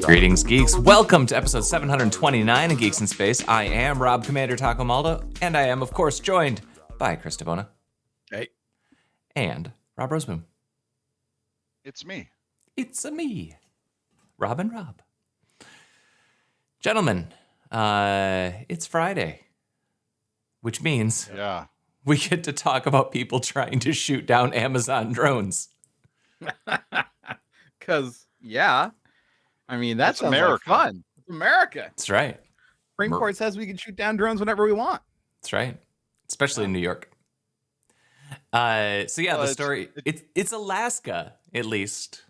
Greetings, geeks. Welcome to episode 729 of Geeks in Space. I am Rob Commander Taco Maldo, and I am, of course, joined by Chris Devona. Hey. And Rob Rosemoon. It's me. It's me, Rob and Rob. Gentlemen, it's Friday, which means we get to talk about people trying to shoot down Amazon drones. Because, I mean, that sounds like fun. It's America. That's right. Supreme Court says we can shoot down drones whenever we want. That's right. Especially in New York. The story, it's Alaska, at least.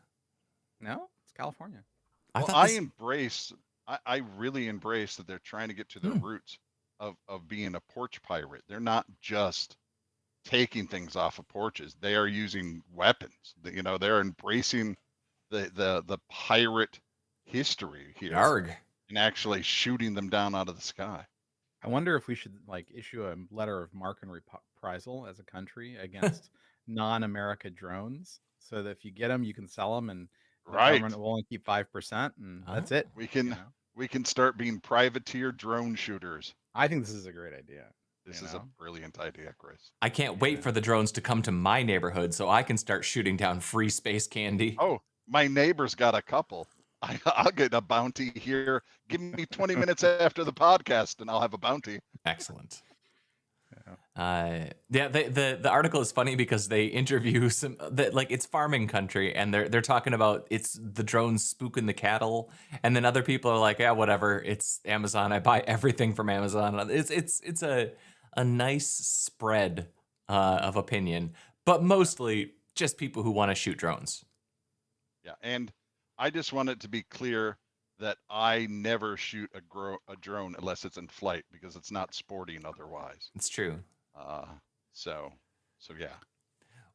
No, it's California. I really embrace that they're trying to get to the roots of being a porch pirate. They're not just taking things off of porches. They are using weapons. They're embracing the pirate history here. Yarg. And actually shooting them down out of the sky. I wonder if we should issue a letter of marque and reprisal as a country against non-America drones, so that if you get them, you can sell them, and the government will only keep 5%, and that's it. We can start being privateer drone shooters. I think this is a great idea. This is a brilliant idea, Chris. I can't wait for the drones to come to my neighborhood so I can start shooting down free space candy. Oh, my neighbor's got a couple. I'll get a bounty here. Give me 20 minutes after the podcast and I'll have a bounty. Excellent. The article is funny because they interview it's farming country, and they're talking about it's the drones spooking the cattle, and then other people are like, yeah, whatever, it's Amazon. I buy everything from Amazon. It's a nice spread of opinion, but mostly just people who want to shoot drones. Yeah, and I just want it to be clear that I never shoot a drone unless it's in flight, because it's not sporting otherwise. It's true. So yeah.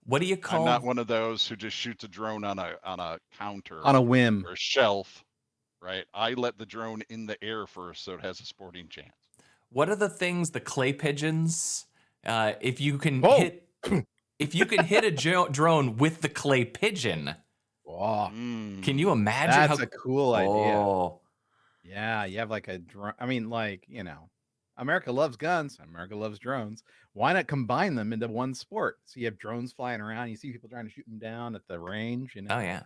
What do you call? I'm not one of those who just shoots a drone on a counter, on a whim, or a shelf, right? I let the drone in the air first, so it has a sporting chance. What are the things? The clay pigeons. If you can hit a drone with the clay pigeon. Wow. Can you imagine? That's a cool idea. Oh. Yeah, you have a drone. I mean, America loves guns. America loves drones. Why not combine them into one sport? So you have drones flying around. You see people trying to shoot them down at the range. Oh, yeah.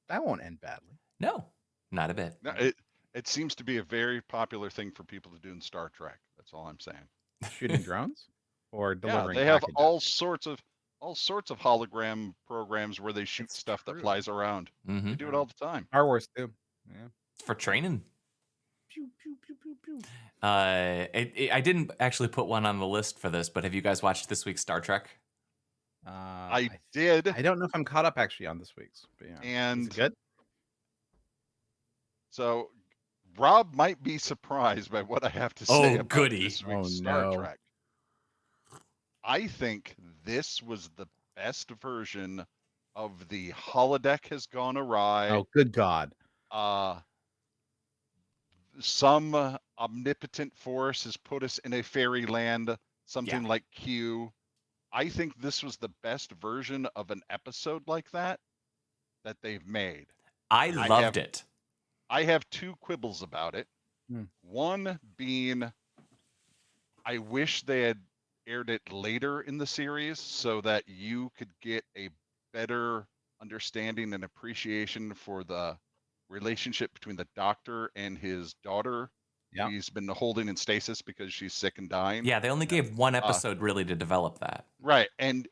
That won't end badly. No, not a bit. No, it seems to be a very popular thing for people to do in Star Trek. That's all I'm saying. Shooting drones or delivering. Yeah, they have packages? all sorts of hologram programs where they shoot stuff that flies around. Mm-hmm. They do it all the time. Star Wars too. Yeah. It's for training. Pew, pew, pew, pew, pew. I didn't actually put one on the list for this, but have you guys watched this week's Star Trek? I did. I don't know if I'm caught up actually on this week's, but yeah. And is it good? So Rob might be surprised by what I have to say about this week's Star Trek. I think this was the best version of the holodeck has gone awry. Oh, good God. Some omnipotent force has put us in a fairyland, something like Q. I think this was the best version of an episode like that they've made. I loved it. I have two quibbles about it. One being, I wish they had aired it later in the series so that you could get a better understanding and appreciation for the relationship between the Doctor and his daughter. Yeah. He's been holding in stasis because she's sick and dying. Yeah, they only gave one episode really to develop that. Right. And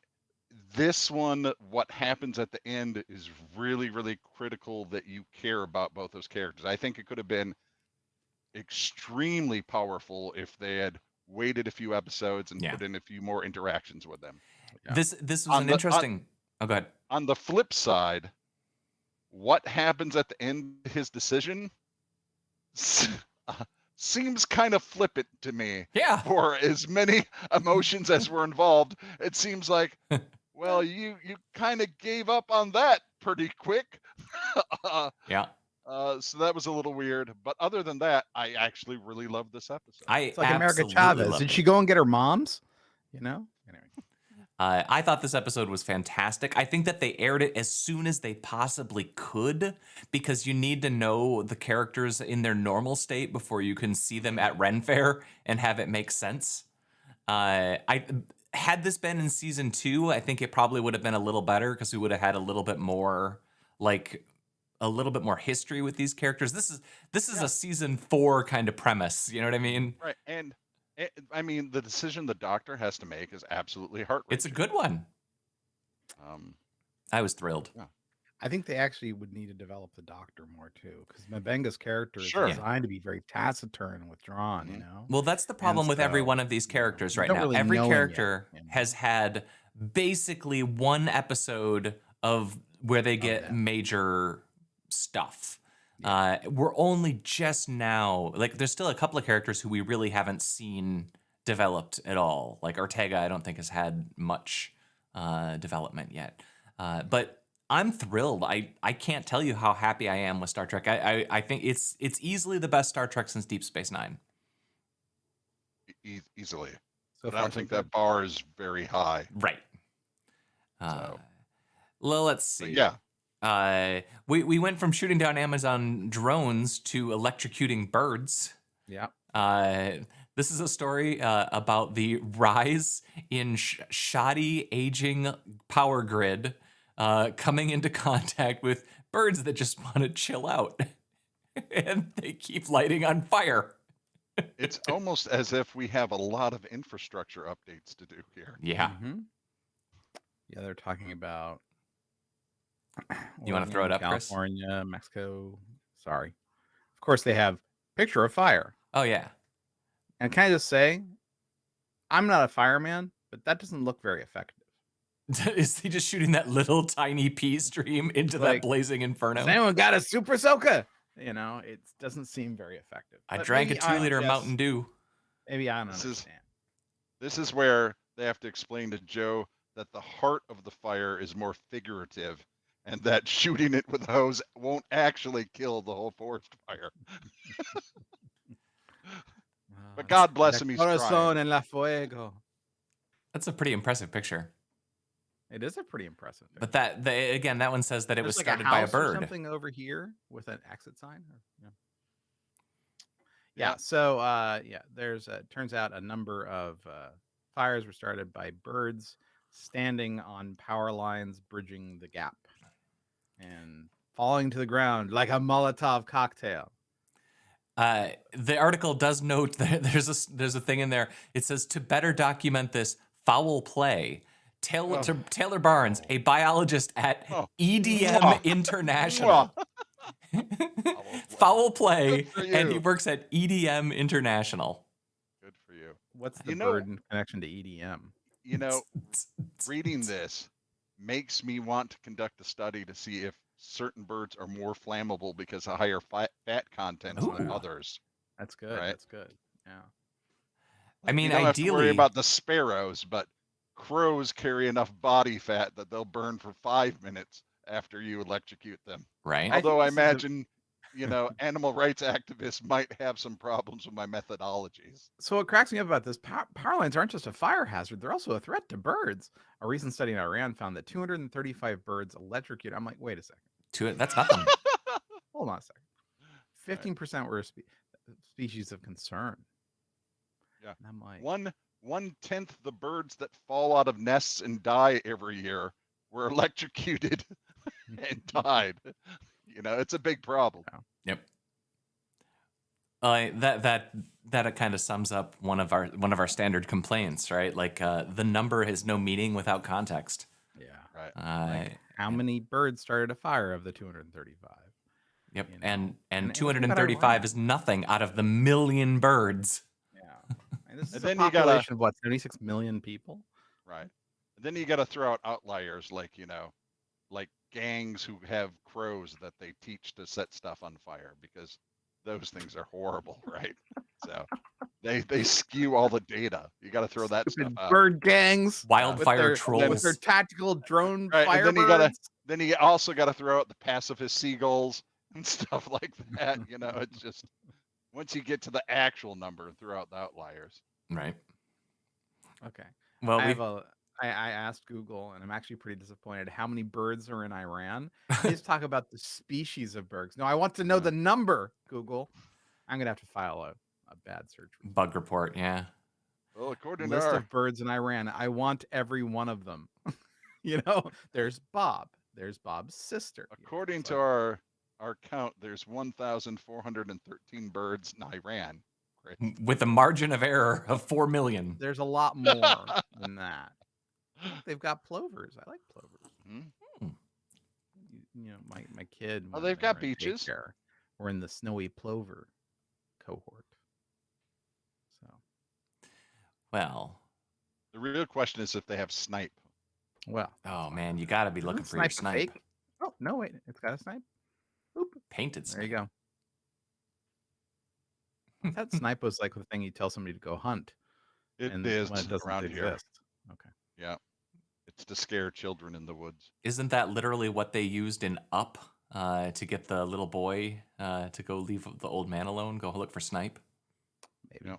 this one, what happens at the end is really, really critical that you care about both those characters. I think it could have been extremely powerful if they had waited a few episodes and put in a few more interactions with them. Yeah. This was interesting. Oh, go ahead. On the flip side, what happens at the end of his decision seems kind of flippant to me. Yeah. For as many emotions as were involved, it seems like, well, you kind of gave up on that pretty quick. Yeah. So that was a little weird, but other than that, I actually really loved this episode. It's like America Chavez. Did she go and get her mom's? Anyway. I thought this episode was fantastic. I think that they aired it as soon as they possibly could because you need to know the characters in their normal state before you can see them at Ren Fair and have it make sense. I had this been in season 2, I think it probably would have been a little better because we would have had a little bit more history with these characters. This is a season 4 kind of premise. You know what I mean? Right. And I mean, the decision the doctor has to make is absolutely heart-wrenching. It's a good one. I was thrilled. Yeah. I think they actually would need to develop the doctor more too, because Mbenga's character is designed to be very taciturn and withdrawn. You know. Well, that's the problem with every one of these characters right now. Every character has had basically one episode of where they get major stuff. We're only just now, like, there's still a couple of characters who we really haven't seen developed at all. Like Ortega, I don't think has had much development yet. But I'm thrilled. I can't tell you how happy I am with Star Trek. I think it's easily the best Star Trek since Deep Space Nine. Easily. But I don't think that bar is very high. Right. Well, let's see. But yeah. We went from shooting down Amazon drones to electrocuting birds. Yeah. This is a story about the rise in shoddy, aging power grid coming into contact with birds that just want to chill out. And they keep lighting on fire. It's almost as if we have a lot of infrastructure updates to do here. Yeah. Yeah, they're talking about... You want to throw it up, California, Chris? Mexico. Sorry. Of course, they have picture of fire. Oh, yeah. And can I just say, I'm not a fireman, but that doesn't look very effective. Is he just shooting that little tiny pea stream into that blazing inferno? Has anyone got a super soaker? You know, it doesn't seem very effective. I drank a 2-liter Mountain Dew. Maybe I don't understand. This is where they have to explain to Joe that the heart of the fire is more figurative and that shooting it with a hose won't actually kill the whole forest fire. But God bless him, he's trying. En la fuego. That's a pretty impressive picture. It is a pretty impressive picture. But that one says that it was started by a bird. Something over here with an exit sign. Yeah. So there's turns out a number of fires were started by birds standing on power lines bridging the gap and falling to the ground like a Molotov cocktail. The article does note that there's a thing in there. It says, to better document this foul play, Taylor Barnes, a biologist at EDM International. Foul play, and he works at EDM International. Good for you. What's the bird in connection to EDM? You know, reading this makes me want to conduct a study to see if certain birds are more flammable because of higher fat content than others. That's good. Right? That's good. Yeah. I mean, you don't ideally, have to worry about the sparrows, but crows carry enough body fat that they'll burn for 5 minutes after you electrocute them. Right. Although I imagine, animal rights activists might have some problems with my methodologies. So what cracks me up about this, power lines aren't just a fire hazard. They're also a threat to birds. A recent study in Iran found that 235 birds electrocuted. I'm like, wait a second. That's nothing. Hold on a second. 15% were species of concern. Yeah. And I'm like, 1/10 the birds that fall out of nests and die every year were electrocuted and died. It's a big problem. Yep. That kind of sums up one of our standard complaints, right? Like the number has no meaning without context. Yeah. Right. How many birds started a fire of the 235? Yep. And 235 is nothing out of the million birds. Yeah. And this is and a population of what, 76 million people? Right. And then you got to throw out outliers like gangs who have crows that they teach to set stuff on fire because those things are horrible, right? So they skew all the data. You got to throw that stuff out. Bird gangs, wildfire trolls with their tactical drone right, fire. And then you also got to throw out the pacifist seagulls and stuff like that. It's just once you get to the actual number, throw out the outliers. Right. Okay. Well, I have I asked Google, and I'm actually pretty disappointed. How many birds are in Iran? They just talk about the species of birds. No, I want to know the number. Google. I'm gonna have to file a bad search result. Bug report. Yeah. Well, according List to our of birds in Iran. I want every one of them. You know, there's Bob. There's Bob's sister. according to our count, there's 1,413 birds in Iran. Chris. With a margin of error of 4 million. There's a lot more than that. Look, they've got plovers. I like plovers. Hmm? You know, my kid. Oh, when they've they got were in beaches. daycare, we're in the snowy plover cohort. So, Well, The real question is if they have snipe. well. oh man, you got to be looking Isn't for your snipe snipe. fake? Oh no, wait, it's got a snipe. Oop. Painted There snipe. you go. That snipe was like the thing you tell somebody to go hunt. It and is when it doesn't around exist. here. Okay. Yeah. It's to scare children in the woods. Isn't that literally what they used in Up to get the little boy to go leave the old man alone, go look for snipe? Maybe.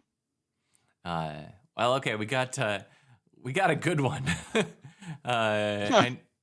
Yeah. Well, okay, we got a good one.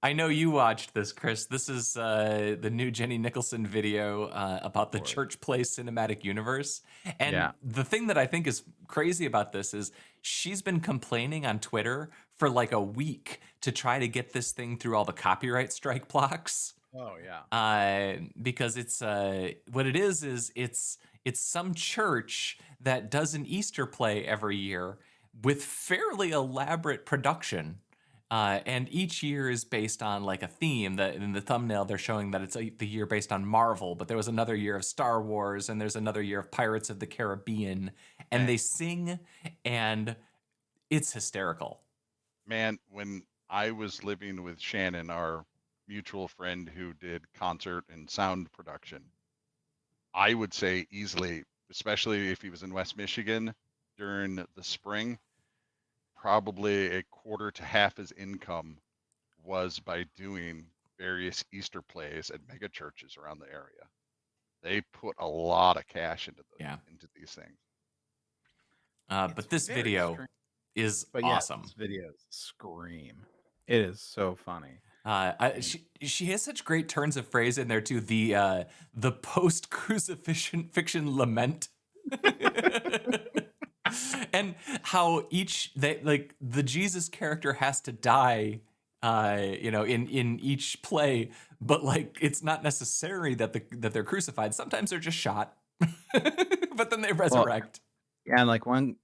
I know you watched this, Chris. This is the new Jenni Nicholson video about the Church Play cinematic universe. And the thing that I think is crazy about this is she's been complaining on Twitter for like a week to try to get this thing through all the copyright strike blocks. Oh yeah. Because it's what it is it's some church that does an Easter play every year with fairly elaborate production. And each year is based on like a theme. That in the thumbnail they're showing that it's the year based on Marvel, but there was another year of Star Wars, and there's another year of Pirates of the Caribbean, and they sing, and it's hysterical. Man, when I was living with Shannon, our mutual friend who did concert and sound production, I would say easily, especially if he was in West Michigan during the spring, probably a quarter to half his income was by doing various Easter plays at mega churches around the area. They put a lot of cash into these things. But this video is awesome. This videos scream. It is so funny. She has such great turns of phrase in there too. The post crucifixion lament. And how the Jesus character has to die, in each play, but like it's not necessary that they're crucified. Sometimes they're just shot, but then they resurrect. And like one,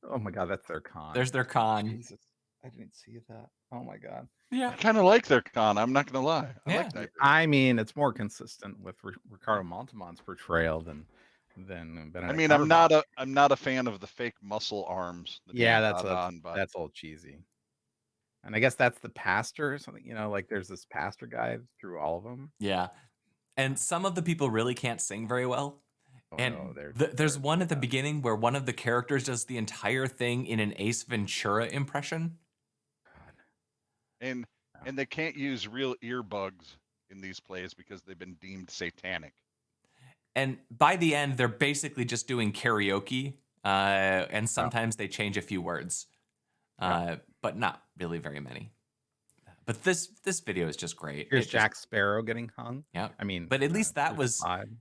oh my God, that's their con. There's their con. Jesus, I didn't see that. Oh my God. Yeah, I kind of like their con. I'm not gonna lie. I like that group. I mean, it's more consistent with Ricardo Montalban's portrayal than I mean, I'm not a fan of the fake muscle arms. That's a little cheesy. And I guess that's the pastor or something. Like there's this pastor guy through all of them. Yeah, and some of the people really can't sing very well. There's one at the beginning where one of the characters does the entire thing in an Ace Ventura impression. And they can't use real earbuds in these plays because they've been deemed satanic. And by the end, they're basically just doing karaoke, and sometimes they change a few words, but not really very many. But this video is just great. Here's Jack Sparrow getting hung. Yeah, I mean, but at least that was, on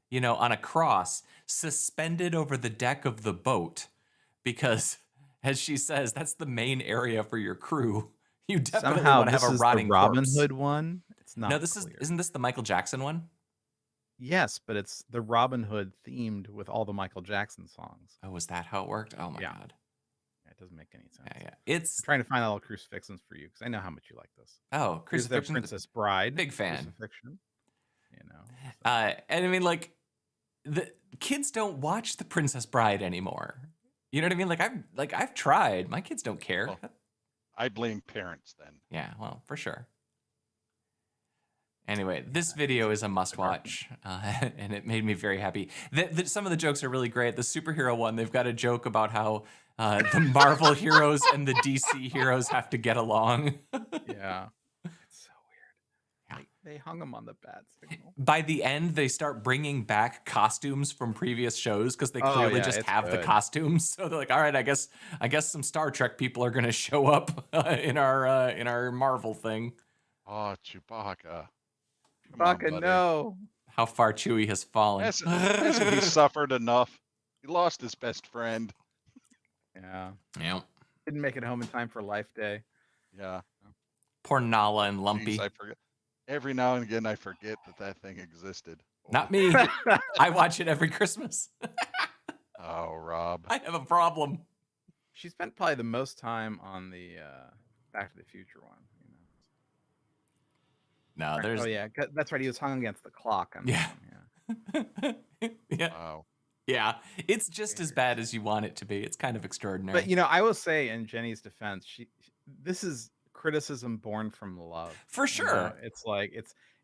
a cross suspended over the deck of the boat, because, as she says, that's the main area for your crew. You definitely want to have a rotting corpse. Robin Hood one. It's not. No, isn't this the Michael Jackson one? Yes, but it's the Robin Hood themed with all the Michael Jackson songs. Oh, was that how it worked? Oh my God. Yeah, it doesn't make any sense. Yeah. It's I'm trying to find all the crucifixions for you because I know how much you like this. Oh, crucifixion. Princess Bride. Big fan. Crucifixion. And I mean, like, the kids don't watch The Princess Bride anymore. You know what I mean? I've tried. My kids don't care. Well, I blame parents then. Yeah, well, for sure. Anyway, this video is a must-watch, and it made me very happy. Some of the jokes are really great. The superhero one, they've got a joke about how the Marvel heroes and the DC heroes have to get along. Yeah. It's so weird. They hung him on the bat signal. By the end, they start bringing back costumes from previous shows because they Oh, clearly yeah, just it's have the good. costumes. So they're like, all right, I guess some Star Trek people are going to show up in our Marvel thing. Oh, Chewbacca. Come on, Chewbacca, buddy. no. How far Chewie has fallen. Hasn't he suffered enough? He lost his best friend. Yeah. Yeah. Didn't make it home in time for Life Day. Yeah. Poor Nala and Lumpy. Jeez, I forget. Every now and again, I forget that thing existed. Not me. I watch it every Christmas. Oh, Rob. I have a problem. She spent probably the most time on the Back to the Future one. No, there's. Oh yeah, that's right. He was hung against the clock. Yeah. Yeah. Wow. Yeah. It's just as bad as you want it to be. It's kind of extraordinary. But I will say, in Jenny's defense, this is criticism born from love. For sure. It's like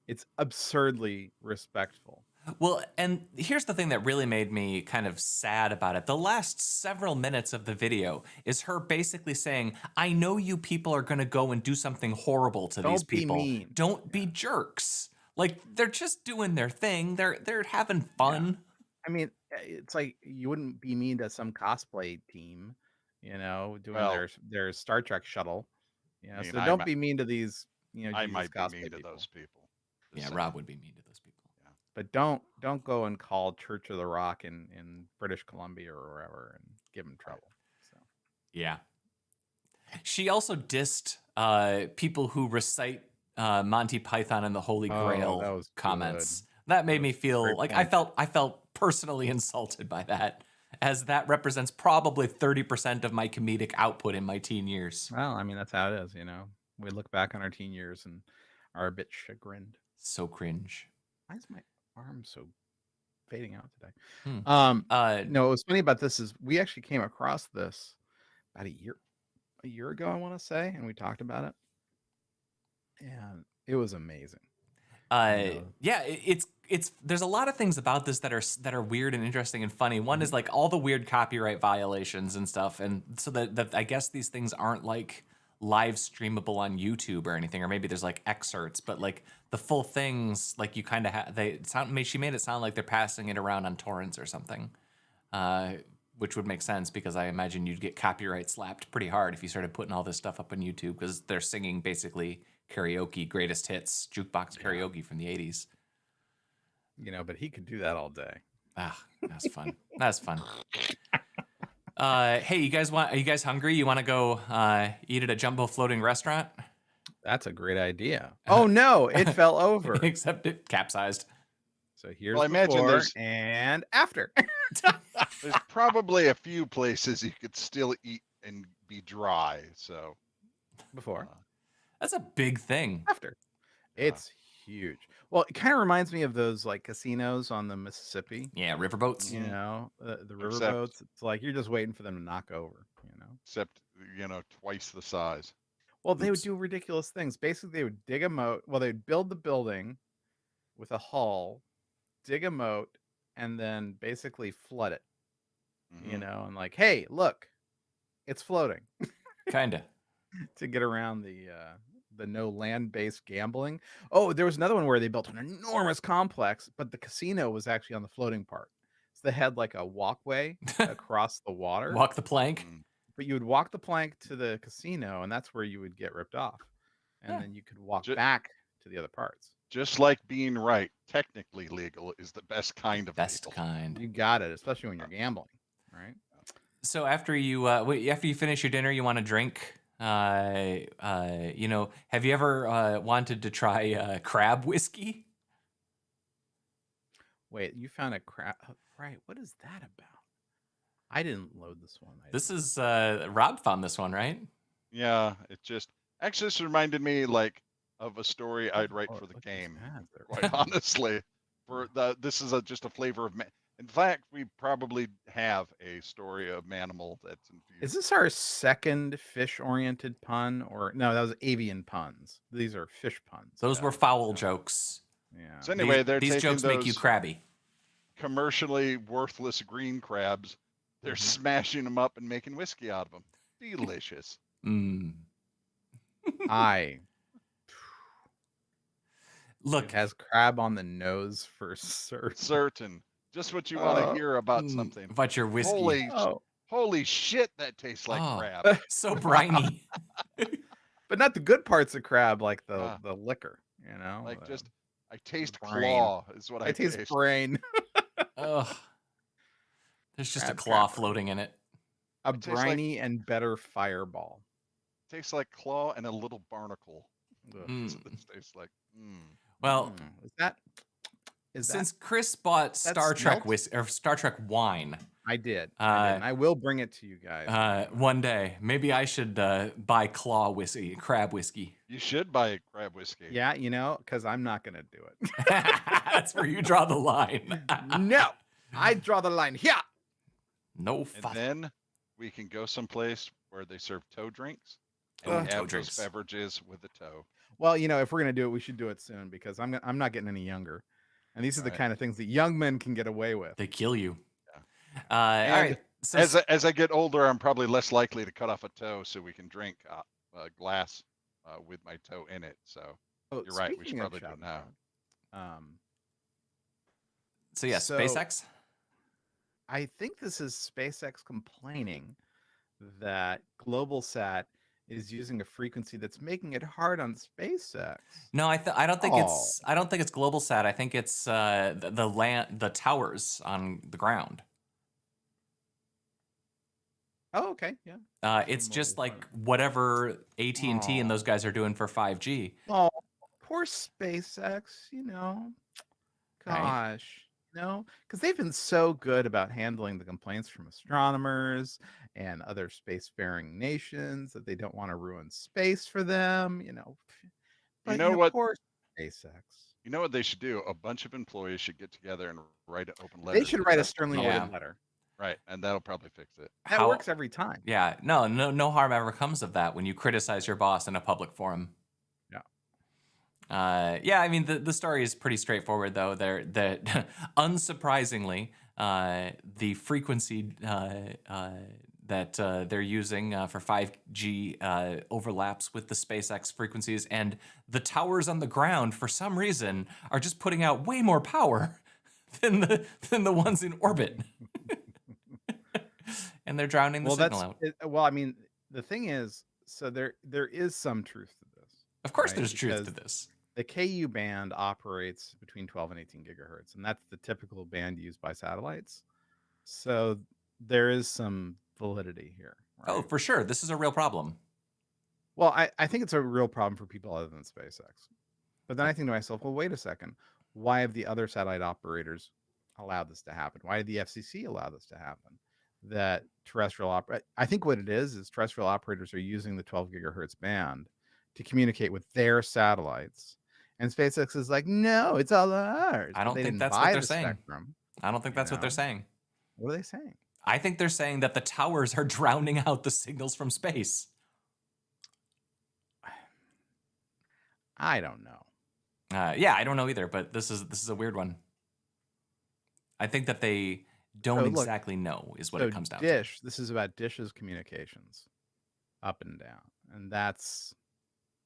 it's absurdly respectful. Well, and here's the thing that really made me kind of sad about it. The last several minutes of the video is her basically saying, I know you people are going to go and do something horrible to these people. Don't be mean. Don't be jerks. Like, they're just doing their thing. They're having fun. Yeah. I mean, it's like you wouldn't be mean to some cosplay team, doing their Star Trek shuttle. So don't be mean to these, I might be mean to people. those people. Yeah, Rob would be mean to those people. Yeah. But don't go and call Church of the Rock in British Columbia or wherever and give them trouble. So. Yeah. She also dissed people who recite Monty Python and the Holy Grail comments. Good. That made me feel like I felt personally insulted by that, as that represents probably 30% of my comedic output in my teen years. Well, I mean, that's how it is, We look back on our teen years and are a bit chagrined. So cringe. Why is my arm so fading out today? No, what's funny about this is we actually came across this about a year ago, I want to say, and we talked about it. And it was amazing. Yeah, it's there's a lot of things about this that are weird and interesting and funny. One is like all the weird copyright violations and stuff, and so that I guess these things aren't like live streamable on YouTube or anything, or maybe there's like excerpts, but like the full things, like you kind of she made it sound like they're passing it around on torrents or something, which would make sense because I imagine you'd get copyright slapped pretty hard if you started putting all this stuff up on YouTube because they're singing basically karaoke greatest hits, jukebox karaoke from the 80s. But he could do that all day. Ah, that's fun. That's fun. Hey, are you guys hungry? You want to go eat at a jumbo floating restaurant? That's a great idea. Oh no, it fell over. Except it capsized. So here's I imagine before there's and after. There's probably a few places you could still eat and be dry. So before. That's a big thing. After. It's huge. Well, it kind of reminds me of those like casinos on the Mississippi. Yeah, riverboats. The riverboats. It's like you're just waiting for them to knock over, Except, twice the size. Well, they would do ridiculous things. Basically, they would dig a moat. Well, they'd build the building with a hull, dig a moat, and then basically flood it. And like, hey, look, it's floating. Kinda. To get around the no land-based gambling. Oh, there was another one where they built an enormous complex, but the casino was actually on the floating part. So they had like a walkway across the water. Walk the plank. But you would walk the plank to the casino, and that's where you would get ripped off. And then you could walk back to the other parts. Just like being right, technically legal is the best kind of best legal. kind. You got it, especially when you're gambling, right? So after you finish your dinner, you want to drink. Have you ever wanted to try crab whiskey? Wait, you found a crab? Right. What is that about? I didn't load this one. This is Rob found this one, right? Yeah, it just actually this reminded me of a story I'd write for the game. Quite honestly, this is just a flavor of. In fact, we probably have a story of Manimal that's infused. Is this our second fish-oriented pun, or no? That was avian puns. These are fish puns. Those were foul jokes. Yeah. So anyway, these jokes make you crabby. Commercially worthless green crabs. They're smashing them up and making whiskey out of them. Delicious. Look, It has crab on the nose for certain. Certain. Just what you want to hear about something. But your whiskey. Holy shit, that tastes like crab. So briny. But not the good parts of crab, like the liquor, you know? Like I taste brain. claw is what I taste. I taste brain. Ugh. There's just a claw floating in it. A briny and better fireball. Tastes like claw and a little barnacle. That's what this tastes like. Well, since Chris bought Star Trek wine, I did. And I will bring it to you guys one day. Maybe I should buy crab whiskey. You should buy crab whiskey. Yeah, you know, because I'm not going to do it. That's where you draw the line. No, I draw the line here. No. And then we can go someplace where they serve toe drinks and have those beverages with the toe. Well, you know, if we're going to do it, we should do it soon because I'm not getting any younger. And these are the kind of things that young men can get away with. They kill you. Yeah. All right. So as I get older, I'm probably less likely to cut off a toe so we can drink a glass with my toe in it. So you're right. We should probably do it now. SpaceX? I think this is SpaceX complaining that GlobalSat is using a frequency that's making it hard on SpaceX. No, I don't think it's GlobalSat. I think it's the towers on the ground. Oh, okay, yeah. It's just like whatever AT&T and those guys are doing for 5G. Oh, poor SpaceX, you know. Gosh. No, because they've been so good about handling the complaints from astronomers and other spacefaring nations that they don't want to ruin space for them, you know. But, you know what? Poor SpaceX. You know what they should do? A bunch of employees should get together and write an open letter. They should write a sternly worded letter. Right, and that'll probably fix it. That works every time. Yeah, no harm ever comes of that when you criticize your boss in a public forum. Yeah, I mean the story is pretty straightforward though. That unsurprisingly, the frequency that they're using for 5G overlaps with the SpaceX frequencies, and the towers on the ground for some reason are just putting out way more power than the ones in orbit, and they're drowning the signal out. Well, I mean, the thing is, so there is some truth to this. Of course, there's truth to this. The KU band operates between 12 and 18 gigahertz, and that's the typical band used by satellites. So there is some validity here. Right? Oh, for sure. This is a real problem. Well, I think it's a real problem for people other than SpaceX. But then I think to myself, well, wait a second. Why have the other satellite operators allowed this to happen? Why did the FCC allow this to happen? That I think what it is terrestrial operators are using the 12 gigahertz band to communicate with their satellites. And SpaceX is like, no, it's all ours. I don't think that's what they're saying. I don't think that's what they're saying. What are they saying? I think they're saying that the towers are drowning out the signals from space. I don't know. Yeah, I don't know either, but this is a weird one. I think that they don't exactly know is what it comes down to. This is about Dish's communications up and down. And that's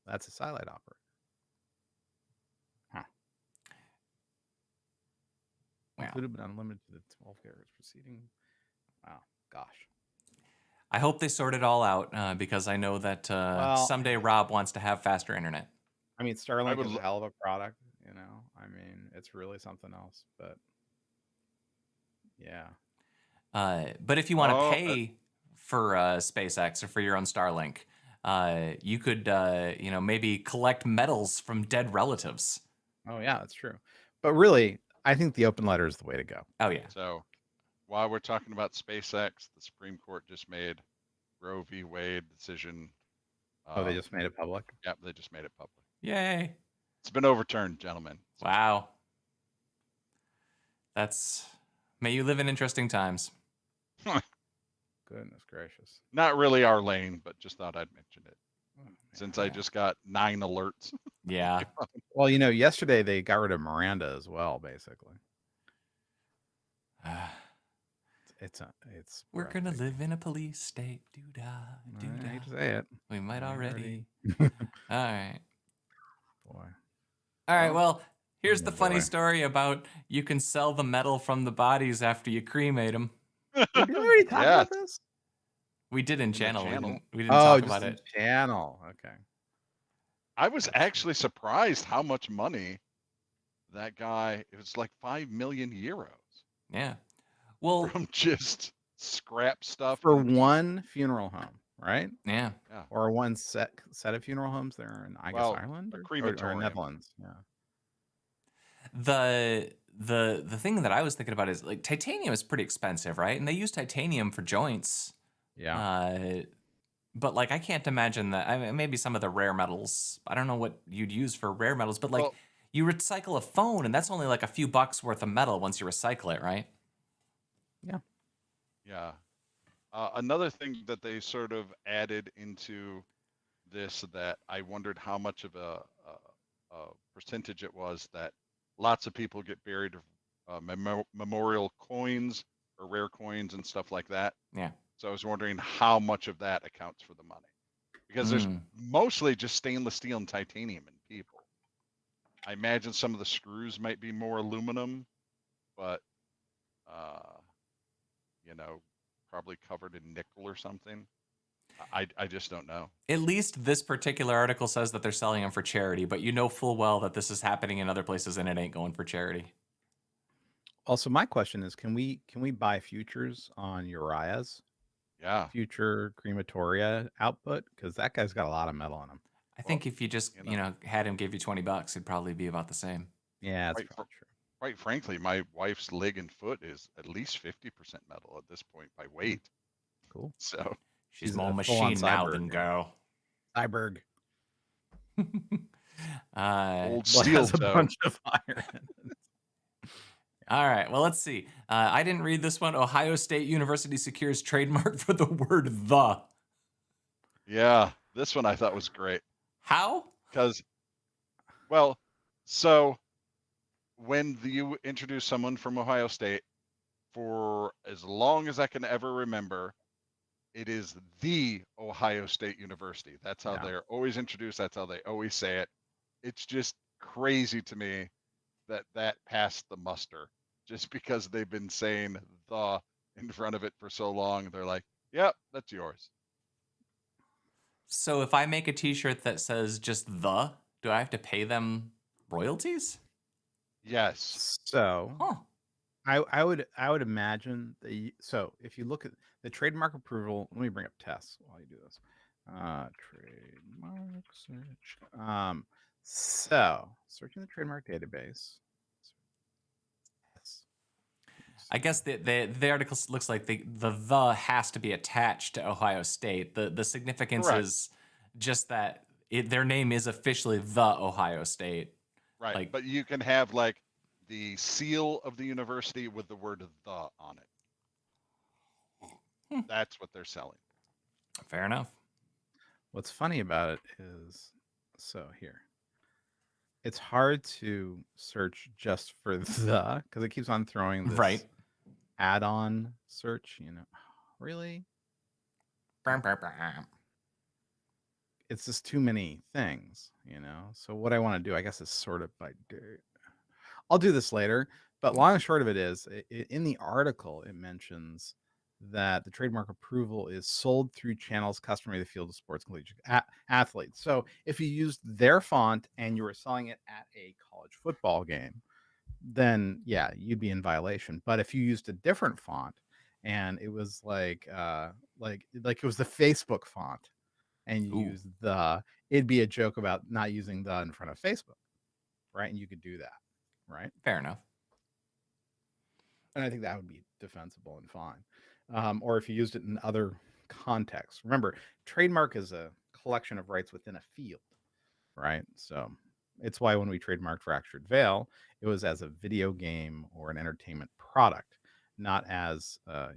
a satellite operator. Huh. Wow. Included but unlimited to the 12 gigahertz proceeding. Wow. Gosh. I hope they sort it all out because I know that someday Rob wants to have faster internet. I mean, Starlink is a hell of a product, you know. I mean, it's really something else, but yeah. But if you want to pay for SpaceX or for your own Starlink, you could, maybe collect medals from dead relatives. Oh, yeah, that's true. But really, I think the open letter is the way to go. Oh, yeah. So while we're talking about SpaceX, the Supreme Court just made Roe v. Wade decision. They just made it public? Yep, they just made it public. Yay. It's been overturned, gentlemen. Wow. May you live in interesting times. Goodness gracious. Not really our lane, but just thought I'd mention it. Since I just got 9 alerts. Yeah. Well, yesterday they got rid of Miranda as well, basically. We're gonna live in a police state. Doo-dah. I hate to say it. We might already. All right. Boy. All right. Well, Here's Oh the funny boy. story about you can sell the metal from the bodies after you cremate them. Did we already talk Yeah, about this? We did in in the channel. channel. We didn't Oh, talk just about in it. channel. Okay. I was Gotcha. actually surprised how much money that guy. It was like 5 million euros Yeah. Well, from just scrap stuff For and one funeral home, right? yeah. yeah. Or one set of funeral homes there in, I guess, Well, Ireland a or crematorium. Netherlands. Yeah. The thing that I was thinking about is like titanium is pretty expensive, right? And they use titanium for joints. Yeah. But like I can't imagine that. I mean, maybe some of the rare metals. I don't know what you'd use for rare metals, but like Well, you recycle a phone, and that's only like a few bucks worth of metal once you recycle it, right? Yeah. yeah. Another thing that they sort of added into this that I wondered how much of a percentage it was that lots of people get buried memorial coins or rare coins and stuff like that. Yeah. So I was wondering how much of that accounts for the money because there's mostly just stainless steel and titanium in people. I imagine some of the screws might be more aluminum, but you know, probably covered in nickel or something. I just don't know. At least this particular article says that they're selling them for charity, but you know full well that this is happening in other places and it ain't going for charity. Also, my question is, can we buy futures on Uriah's Yeah. future crematoria output? Because that guy's got a lot of metal on him. I think if you just, had him give you $20, it'd probably be about the same. Yeah, that's probably true. Quite frankly, my wife's leg and foot is at least 50% metal at this point by weight. Cool. So she's more machine now than girl. Cyborg. Old steel has a toe. bunch of iron. All right. Well, let's see. I didn't read this one. Ohio State University secures trademark for the word "the." Yeah, this one I thought was great. How? Because, well, so when you introduce someone from Ohio State, for as long as I can ever remember, it is the Ohio State University. That's how they're always introduced. That's how they always say it. It's just crazy to me that passed the muster just because they've been saying the in front of it for so long. They're like, yep, that's yours. So if I make a t-shirt that says just "the," do I have to pay them royalties? Yes. So I would imagine so if you look at the trademark approval, let me bring up tests while you do this. Trademark search. So searching the trademark database. I guess the article looks like the has to be attached to Ohio State. The significance is just that their name is officially the Ohio State. Right. But you can have like the seal of the university with the word "the" on it. That's what they're selling. Fair enough. What's funny about it is, so here, it's hard to search just for the because it keeps on throwing this add-on search. Really, it's just too many things. So what I want to do, I guess, is sort of by date. I'll do this later, but long and short of it is, in the article, it mentions that the trademark approval is sold through channels customary to the field of sports collegiate athletes. So if you used their font and you were selling it at a college football game, then yeah, you'd be in violation. But if you used a different font and it was like it was the Facebook font and you used it'd be a joke about not using the in front of Facebook, right? And you could do that, right? Fair enough. And I think that would be defensible and fine. Or if you used it in other contexts. Remember, trademark is a collection of rights within a field, right? So it's why when we trademarked Fractured Veil, it was as a video game or an entertainment product, not as, I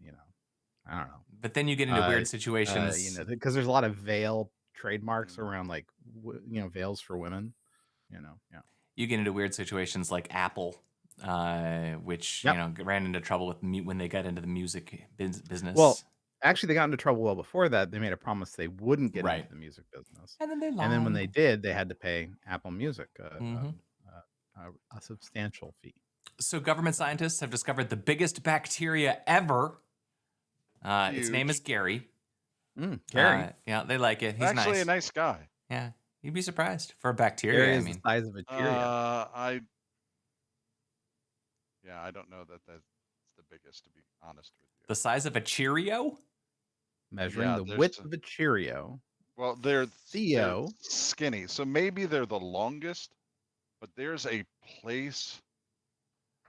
don't know. But then you get into weird situations. Because there's a lot of veil trademarks around like, veils for women, yeah. You get into weird situations like Apple, which ran into trouble with when they got into the music business. Well, actually, they got into trouble well before that. They made a promise they wouldn't get into the music business, and then they lied. And then when they did, they had to pay Apple Music a substantial fee. So government scientists have discovered the biggest bacteria ever. Its name is Gary. Gary. Yeah, they like it. He's actually nice. a nice guy. Yeah, you'd be surprised for a bacteria. Gary I is mean, the size of a Cheerio. I don't know that that's the biggest, to be honest with you. The size of a Cheerio? Measuring the width of a Cheerio. Well, they're Theo Skinny, so maybe they're the longest, but there's a place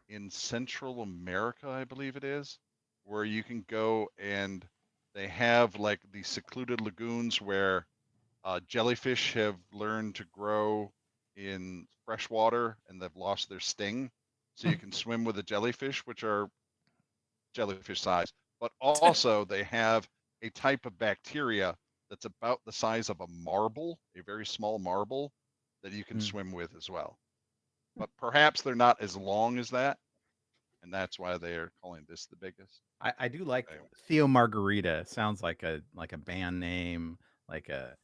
in Central America, I believe it is, where you can go and they have like these secluded lagoons where jellyfish have learned to grow in fresh water and they've lost their sting. So you can swim with the jellyfish, which are jellyfish size, but also they have a type of bacteria that's about the size of a marble, a very small marble that you can swim with as well. But perhaps they're not as long as that. And that's why they are calling this the biggest. I do like Theo Margarita. Sounds like a band name, like a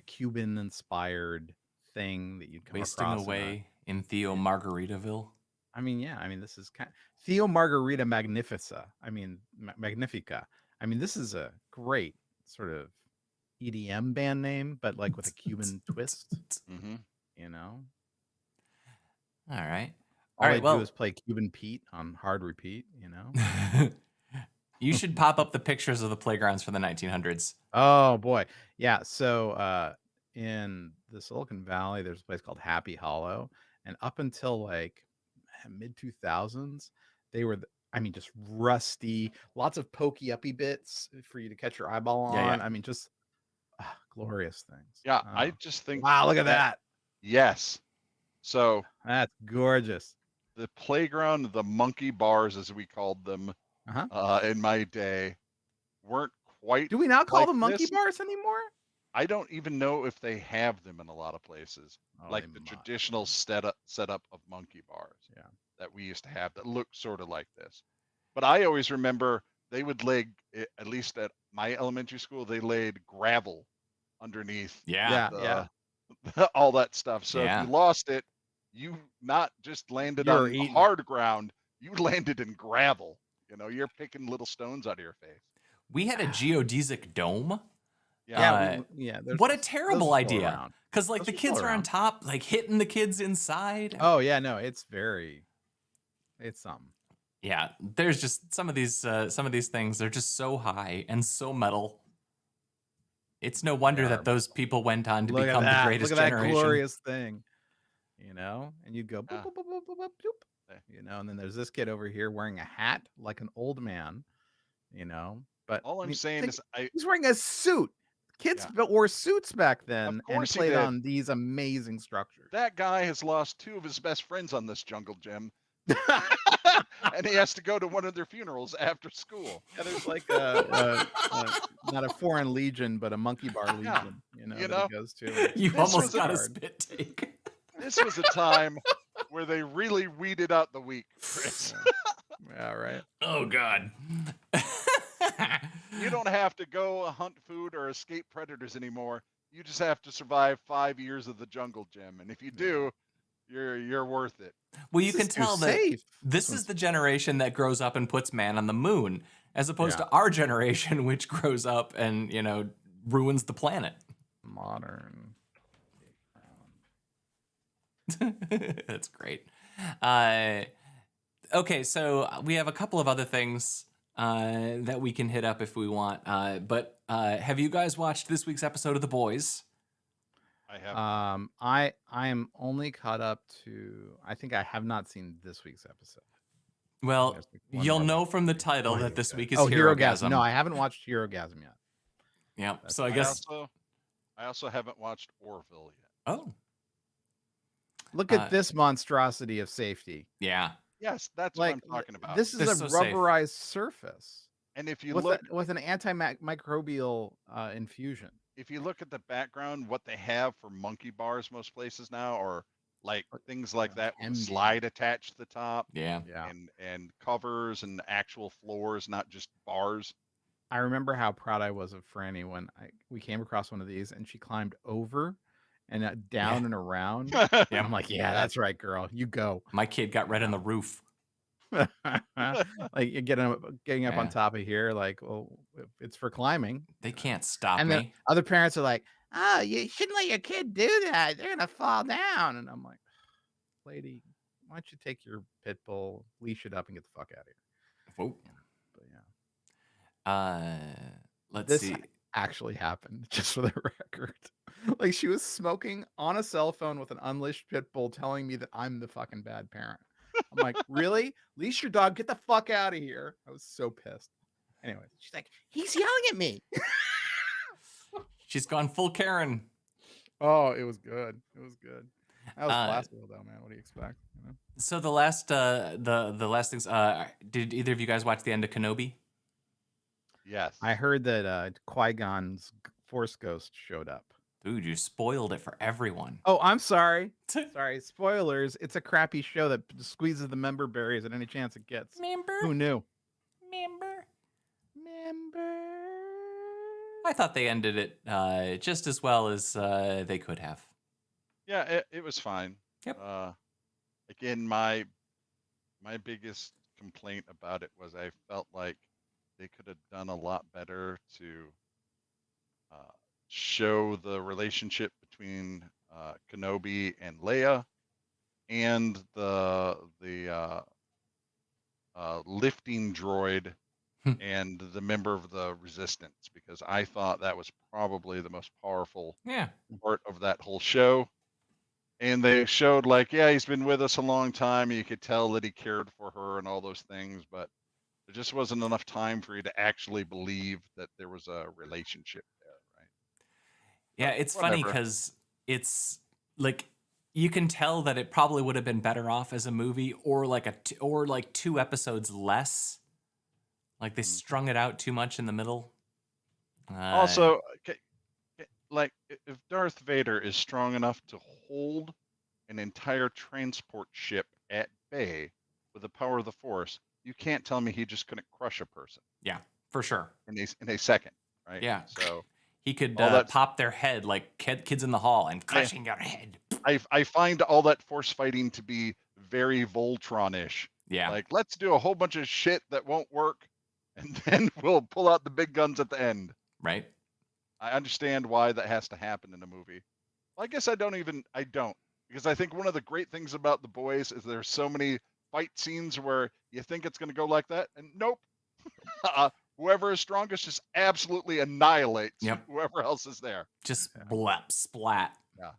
Cuban inspired thing that you'd come Wasting across away in Theo Margaritaville. I mean, yeah. I mean, this is Theo Margarita Magnifica. I mean, Magnifica. I mean, this is a great sort of EDM band name, but like with a Cuban twist. You know. All right. All I do is play Cuban Pete on hard repeat. You know. You should pop up the pictures of the playgrounds for the 1900s. Oh boy, yeah. So in the Silicon Valley, there's a place called Happy Hollow, and up until like mid 2000s, they were, I mean, just rusty, lots of pokey uppy bits for you to catch your eyeball on. Yeah. I mean, just glorious things. Yeah, I just think. Wow, look at that. Yes. So that's gorgeous. The playground, the monkey bars, as we called them, in my day, weren't quite. Do we not call like them monkey this. bars anymore? I don't even know if they have them in a lot of places, like the traditional setup of monkey bars that we used to have that looked sort of like this. But I always remember they would lay, at least at my elementary school, they laid gravel underneath all that stuff. So if you lost it, you not just landed on hard ground, you landed in gravel. You know, you're picking little stones out of your face. We had a geodesic dome. What a terrible idea. Because like the kids are on top, like hitting the kids inside. Oh yeah, no, it's something. Yeah, there's just some of these things. They're just so high and so metal. It's no wonder that those people went on to become the greatest generation. Look at that glorious thing, you know. And you'd go, boop, boop, boop, boop, boop, boop, you know. And then there's this kid over here wearing a hat like an old man, you know. But all I'm saying is, he's wearing a suit. Kids wore suits back then and played on these amazing structures. That guy has lost 2 of his best friends on this jungle gym. And he has to go to one of their funerals after school. Yeah, there's like not a foreign legion, but a monkey bar legion. You know, that he goes to. You almost got a spit take. This was a time where they really weeded out the weak, Chris. Yeah, right. Oh God. You don't have to go hunt food or escape predators anymore. You just have to survive 5 years of the jungle gym, and if you do, you're worth it. Well, you can tell that this is the generation that grows up and puts man on the moon, as opposed to our generation, which grows up and, you know, ruins the planet. Modern. That's great. Okay, so we have a couple of other things that we can hit up if we want. But have you guys watched this week's episode of The Boys? I have. I am only caught up to. I think I have not seen this week's episode. Well, you'll know from the title that this week is Herogasm. No, I haven't watched Herogasm yet. Yeah, so I guess I also haven't watched Orville yet. Oh, look at this monstrosity of safety. Yeah. Yes, that's what I'm talking about. This is a rubberized surface. And if you look with an antimicrobial infusion. If you look at the background, what they have for monkey bars most places now, or like things like that with slide attached to the top, and covers and actual floors, not just bars. I remember how proud I was of Franny when we came across one of these and she climbed over and down and around. Yeah. I'm like, yeah, that's right, girl. You go. My kid got right on the roof. Like you're getting up on Yeah. top of here, like, well, it's for climbing. They can't stop And the me. other parents are like, oh, you shouldn't let your kid do that. They're gonna fall down. And I'm like, lady, why don't you take your pit bull, leash it up, and get the fuck out of here? Whoa. But yeah, Let's this see. actually happened, just for the record. Like she was smoking on a cell phone with an unleashed pit bull, telling me that I'm the fucking bad parent. I'm like, really? Leash your dog. Get the fuck out of here. I was so pissed. Anyway, she's like, he's yelling at me. She's gone full Karen. Oh, it was good. It was good. That was Glassville, though, man. What do you expect? You know? So the last the last things. Did either of you guys watch the end of Kenobi? Yes. I heard that Qui-Gon's Force Ghost showed up. Dude, you spoiled it for everyone. Oh, I'm sorry. Sorry, spoilers. It's a crappy show that squeezes the member berries at any chance it gets. Member? Who knew? Member? Member? I thought they ended it just as well as they could have. Yeah, it was fine. Yep. Again, my biggest complaint about it was I felt like they could have done a lot better to show the relationship between Kenobi and Leia, and the lifting droid and the member of the Resistance, because I thought that was probably the most powerful part of that whole show. And they showed like, yeah, he's been with us a long time. You could tell that he cared for her and all those things, but there just wasn't enough time for you to actually believe that there was a relationship there, right? Yeah, it's funny because it's like you can tell that it probably would have been better off as a movie, or like like 2 episodes less. Like they strung it out too much in the middle. Also, like if Darth Vader is strong enough to hold an entire transport ship at bay with the power of the Force, you can't tell me he just couldn't crush a person. Yeah, for sure. In a second, right? Yeah. So he could pop their head like kids in the hall and crushing your head. I find all that Force fighting to be very Voltron-ish. Yeah. Like, let's do a whole bunch of shit that won't work, and then we'll pull out the big guns at the end. Right. I understand why that has to happen in a movie. Well, I guess I don't, because I think one of the great things about The Boys is there's so many fight scenes where you think it's going to go like that, and nope. Whoever is strongest just absolutely annihilates whoever else is there. Just splat. Yeah.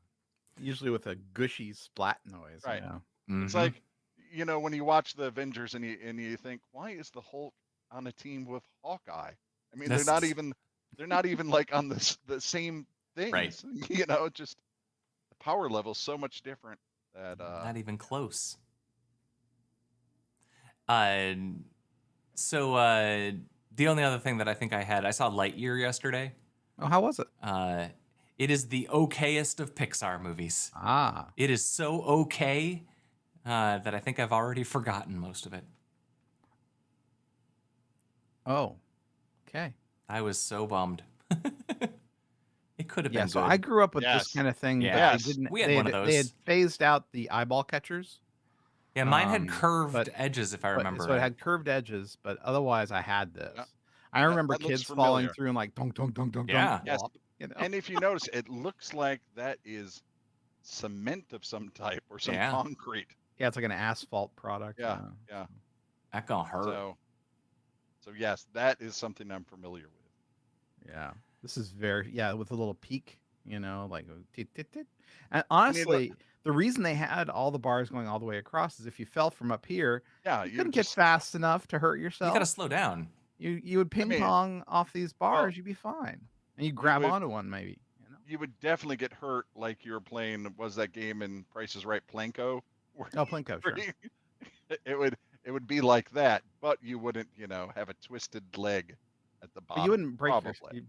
Usually with a gushy splat noise. Right. You know? Mm-hmm. It's like, when you watch the Avengers and you think, why is the Hulk on a team with Hawkeye? I mean, they're not even like on the same things. Right. Just the power level is so much different that not even close. So the only other thing that I think I saw Lightyear yesterday. Oh, how was it? It is the okayest of Pixar movies. It is so okay that I think I've already forgotten most of it. Oh, okay. I was so bummed. It could have been good. So I grew up with this kind of thing. Yeah, we had one of those. They had phased out the eyeball catchers. Yeah, mine had curved edges, if I remember. So it had curved edges, but otherwise I had this. Yeah. I remember kids falling through and like dunk, dunk, dunk, dunk, dunk. Yes. And if you notice, it looks like that is cement of some type or some concrete. Yeah, it's like an asphalt product. Yeah. That gonna hurt. So yes, that is something I'm familiar with. Yeah. This is with a little peak, like and honestly, the reason they had all the bars going all the way across is if you fell from up here, you couldn't get fast enough to hurt yourself. You gotta slow down. You would ping pong off these bars, you'd be fine. And you grab onto one maybe. You would definitely get hurt like you were playing, was that game in Price is Right, Plinko? Oh, Plinko, sure. It would be like that, but you wouldn't, have a twisted leg at the bottom. But you wouldn't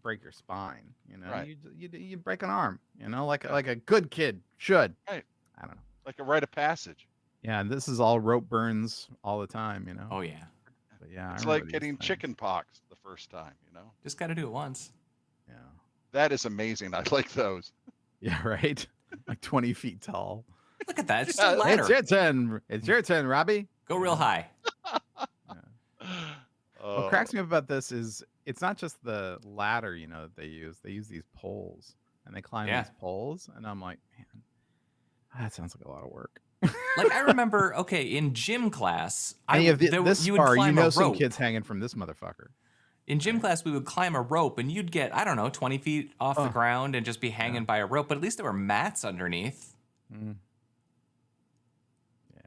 break your spine, Right. You'd break an arm, like a good kid should. Right. I don't know. Like a rite of passage. Yeah, and this is all rope burns all the time, Oh yeah. But yeah, it's like getting chicken pox the first time, Just got to do it once. Yeah. That is amazing. I like those. Yeah, right. like 20 feet tall. Look at that. It's just a ladder. It's your turn. It's your turn, Robbie. Go real high. What cracks me up about this is it's not just the ladder, that they use. They use these poles, and they climb these poles, and I'm like, man, that sounds like a lot of work. Like I remember, in gym class, you would climb a rope. Some kids hanging from this motherfucker. In gym class, we would climb a rope, and you'd get 20 feet off the ground and just be hanging by a rope. But at least there were mats underneath. Mm. Yeah,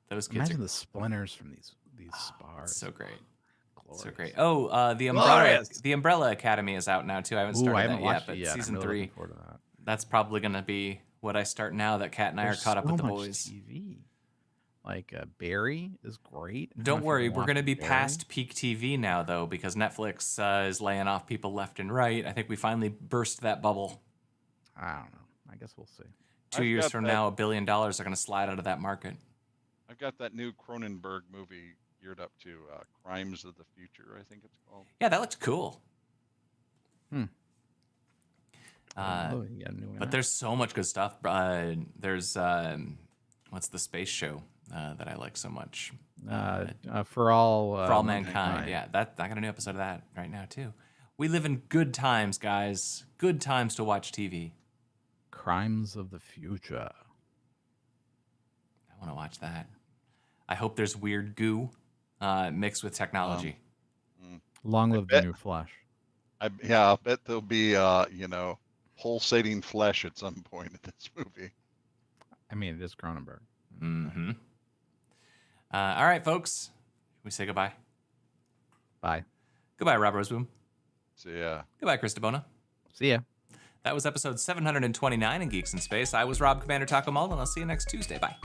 those kids. Imagine the splinters from these spars. So great. Glorious. So great. The Umbrella Academy is out now too. I haven't started that yet, but season 3. That's probably going to be what I start now that Kat and I are caught up with the boys. TV. Like Barry is great. Don't worry, we're going to be past peak TV now though, because Netflix is laying off people left and right. I think we finally burst that bubble. I don't know. I guess we'll see. 2 years from now, $1 billion are going to slide out of that market. I've got that new Cronenberg movie geared up to Crimes of the Future, I think it's called. Yeah, that looks cool. But there's so much good stuff. There's what's the space show that I like so much? For All Mankind. Yeah, I got a new episode of that right now too. We live in good times, guys. Good times to watch TV. Crimes of the Future. I want to watch that. I hope there's weird goo mixed with technology. Long live the new Flash. I bet there'll be pulsating flesh at some point in this movie. I mean, it is Cronenberg. Mm-hmm. All right, folks. Can we say goodbye? Bye. Goodbye, Rob Roseboom. See ya. Goodbye, Chris DeBona. See ya. That was episode 729 in Geeks in Space. I was Rob Commander Taco Mall, and I'll see you next Tuesday. Bye.